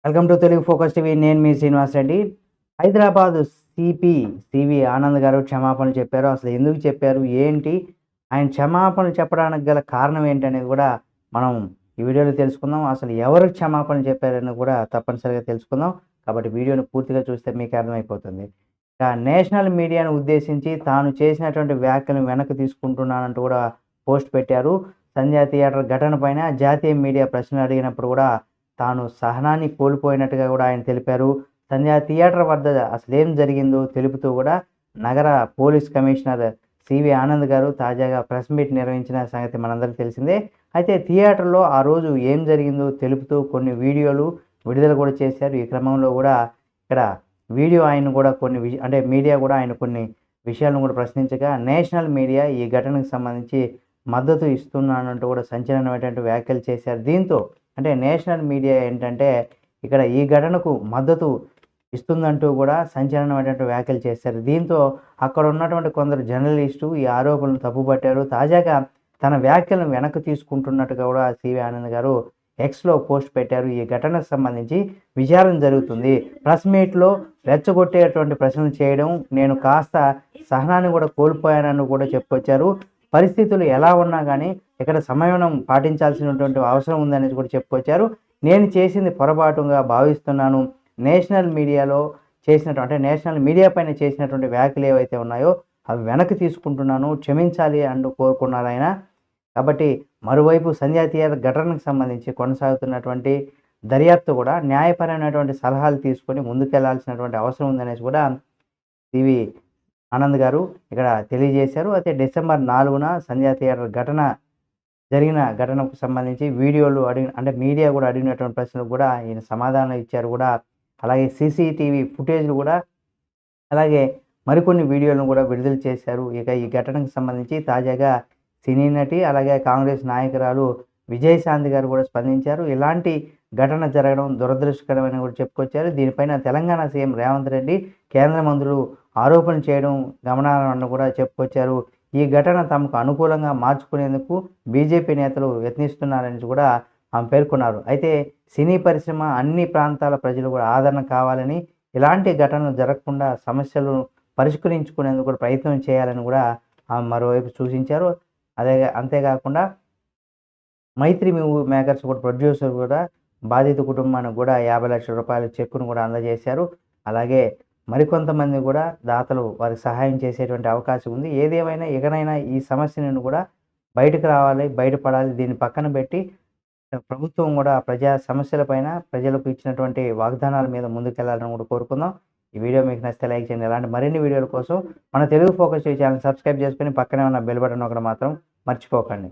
Welcome to Telugu focus TV. నేను మీ Srinivas Reddy. Hyderabad CV Anand గారు క్షమాపణలు చెప్పారు. అసలు ఎందుకు చెప్పారు? ఏంటి? ఆయన క్షమాపణలు చెప్పడానికి గల కారణం ఏంటనేది కూడా మనం ఈ వీడియోలో తెలుసుకుందాం. అసలు ఎవరు క్షమాపణలు చెప్పారని కూడా తప్పనిసరిగా తెలుసుకుందాం. కాబట్టి వీడియోని పూర్తిగా చూస్తే మీకు అర్థమైపోతుంది. ఇక నేషనల్ మీడియాను ఉద్దేశించి తాను చేసినటువంటి వ్యాఖ్యలను వెనక్కి తీసుకుంటున్నానంటూ కూడా పోస్ట్ పెట్టారు. సంధ్యా థియేటర్ ఘటన పైన జాతీయ మీడియా ప్రశ్నలు అడిగినప్పుడు కూడా తాను సహనాన్ని కోల్పోయినట్టుగా కూడా ఆయన తెలిపారు. సంధ్యా థియేటర్ వద్ద అసలేం జరిగిందో తెలుపుతూ కూడా నగర పోలీస్ కమిషనర్ సివి ఆనంద్ గారు తాజాగా ప్రెస్ మీట్ నిర్వహించిన సంగతి మనందరికీ తెలిసిందే. అయితే థియేటర్లో ఆ రోజు ఏం జరిగిందో తెలుపుతూ కొన్ని వీడియోలు విడుదల కూడా చేశారు. ఈ క్రమంలో కూడా ఇక్కడ వీడియో ఆయన కూడా కొన్ని అంటే మీడియా కూడా ఆయన కొన్ని విషయాలను కూడా ప్రశ్నించగా నేషనల్ మీడియా ఈ ఘటనకు సంబంధించి మద్దతు ఇస్తున్నానంటూ కూడా సంచలనమైనటువంటి వ్యాఖ్యలు చేశారు. దీంతో అంటే నేషనల్ మీడియా ఏంటంటే ఇక్కడ ఈ ఘటనకు మద్దతు ఇస్తుందంటూ కూడా సంచలనమైనటువంటి వ్యాఖ్యలు చేశారు. దీంతో అక్కడ ఉన్నటువంటి కొందరు జర్నలిస్టు ఈ ఆరోపణలు తప్పుపట్టారు. తాజాగా తన వ్యాఖ్యలను వెనక్కి తీసుకుంటున్నట్టుగా కూడా సివి ఆనంద్ గారు ఎక్స్లో పోస్ట్ పెట్టారు. ఈ ఘటనకు సంబంధించి విచారణ జరుగుతుంది. ప్రెస్ మీట్లో రెచ్చగొట్టేటువంటి ప్రశ్నలు చేయడం, నేను కాస్త సహనాన్ని కూడా కోల్పోయానని కూడా చెప్పుకొచ్చారు. పరిస్థితులు ఎలా ఉన్నా కానీ ఇక్కడ సంయమనం పాటించాల్సినటువంటి అవసరం ఉందనేది కూడా చెప్పుకొచ్చారు. నేను చేసింది పొరపాటుగా భావిస్తున్నాను. నేషనల్ మీడియాలో అంటే నేషనల్ మీడియా పైన చేసినటువంటి వ్యాఖ్యలు ఏవైతే ఉన్నాయో అవి వెనక్కి తీసుకుంటున్నాను, క్షమించాలి అంటూ కోరుకున్నారు ఆయన. కాబట్టి మరోవైపు సంధ్యా థియేటర్ ఘటనకు సంబంధించి కొనసాగుతున్నటువంటి దర్యాప్తు కూడా న్యాయపరమైనటువంటి సలహాలు తీసుకొని ముందుకెళ్లాల్సినటువంటి అవసరం ఉందనేసి కూడా సివి ఆనంద్ గారు ఇక్కడ తెలియజేశారు. అయితే డిసెంబర్ 4న సంధ్యా థియేటర్ జరిగిన ఘటనకు సంబంధించి వీడియోలు అంటే మీడియా కూడా అడిగినటువంటి ప్రశ్నలకు కూడా ఈయన సమాధానం ఇచ్చారు కూడా. అలాగే సీసీటీవీ ఫుటేజ్లు కూడా, అలాగే మరికొన్ని వీడియోలను కూడా విడుదల చేశారు. ఇక ఈ ఘటనకు సంబంధించి తాజాగా సినీ నటి అలాగే కాంగ్రెస్ నాయకురాలు విజయశాంతి గారు కూడా స్పందించారు. ఇలాంటి ఘటన జరగడం దురదృష్టకరమని కూడా చెప్పుకొచ్చారు. దీనిపైన తెలంగాణ సీఎం రేవంత్ రెడ్డి, కేంద్ర మంత్రులు ఆరోపణలు చేయడం గమనార్హమని కూడా చెప్పుకొచ్చారు. ఈ ఘటన తమకు అనుకూలంగా మార్చుకునేందుకు బీజేపీ నేతలు యత్నిస్తున్నారని కూడా ఆమె పేర్కొన్నారు. అయితే సినీ పరిశ్రమ, అన్ని ప్రాంతాల ప్రజలు కూడా ఆదరణ కావాలని, ఇలాంటి ఘటనలు జరగకుండా సమస్యలు పరిష్కరించుకునేందుకు కూడా ప్రయత్నం చేయాలని కూడా ఆమె మరోవైపు సూచించారు. అంతేకాకుండా మైత్రి మూవీ మేకర్స్ కూడా ప్రొడ్యూసర్ కూడా బాధిత కుటుంబానికి కూడా 50 లక్షల రూపాయల చెక్కును కూడా అందజేశారు. అలాగే మరికొంతమంది కూడా దాతలు వారికి సహాయం చేసేటువంటి అవకాశం ఉంది. ఏదేమైనా ఇకనైనా ఈ సమస్య నుండి కూడా బయటకు రావాలి, బయటపడాలి. దీన్ని పక్కన పెట్టి ప్రభుత్వం కూడా ప్రజా సమస్యలపైన ప్రజలకు ఇచ్చినటువంటి వాగ్దానాల మీద ముందుకెళ్లాలని కూడా కోరుకుందాం. ఈ వీడియో మీకు నచ్చితే లైక్ చేయండి. ఇలాంటి మరిన్ని వీడియోల కోసం మన Telugu focus TV channel subscribe చేసుకొని పక్కనే ఉన్న బెల్ బటన్ ఒకటి మాత్రం మర్చిపోకండి.